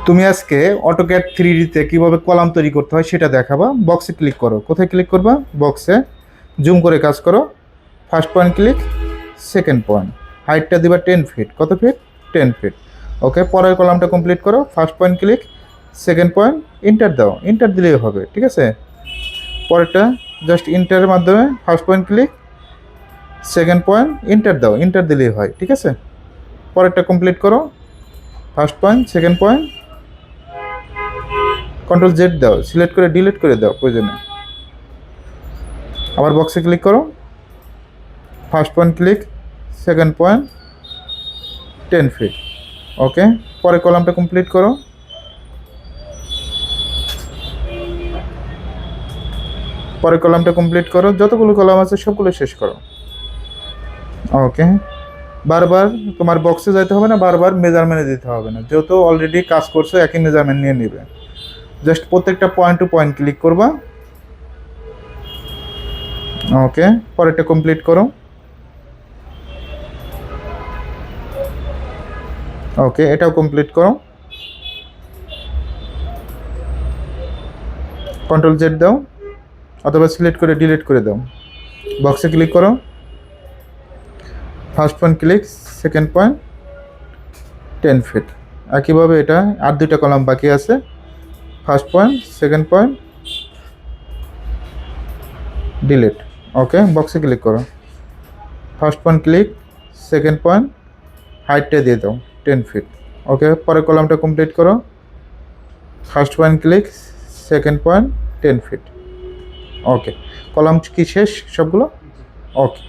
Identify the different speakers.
Speaker 1: তুমি আজকে AutoCAD 3D তে কিভাবে কলাম তৈরি করতে হয় সেটা দেখাবা। বক্সে ক্লিক করো। কোথায় ক্লিক করবা? বক্সে জুম করে কাজ করো। First point click, second point, হাইটটা দিবা 10 ফিট। কত ফিট? 10 ফিট। ওকে, পরের কলামটা কমপ্লিট করো। First point click, second point, enter দাও। ইন্টার দিলেই হবে, ঠিক আছে? পরেরটা জাস্ট ইন্টারের মাধ্যমে first point click, second point, enter দাও। ইন্টার দিলেই হয়, ঠিক আছে? পরেরটা কমপ্লিট করো। First point, second point, control Z দাও, সিলেক্ট করে ডিলিট করে দাও প্রয়োজনে। আবার বক্সে ক্লিক করো। First point click, second point, 10 feet. Okay, পরে কলামটা কমপ্লিট করো। পরে কলামটা কমপ্লিট করো, যতগুলো কলাম আছে সবগুলো শেষ করো। ওকে, বারবার তোমার বক্সে যাইতে হবে না, বারবার মেজারমেন্টে দিতে হবে না, যেহেতু অলরেডি কাজ করছো একই মেজারমেন্ট নিয়ে নিবে। জাস্ট প্রত্যেকটা পয়েন্ট টু পয়েন্ট ক্লিক করবা। ওকে, পরেরটা কমপ্লিট করো। ওকে, এটাও কমপ্লিট করো। কন্ট্রোল জেড দাও, অথবা সিলেক্ট করে ডিলিট করে দাও। বক্সে ক্লিক করো। First point click, second point, 10 feet. একইভাবে এটা আর দুইটা কলাম বাকি আছে। First point, second point, delete. Okay, বক্সে ক্লিক করো। First point click, second point, হাইটটা দিয়ে দাও 10 ফিট। ওকে, পরে কলামটা কমপ্লিট করো। First point click, second point, 10 feet. Okay, column কি শেষ সবগুলো? ওকে।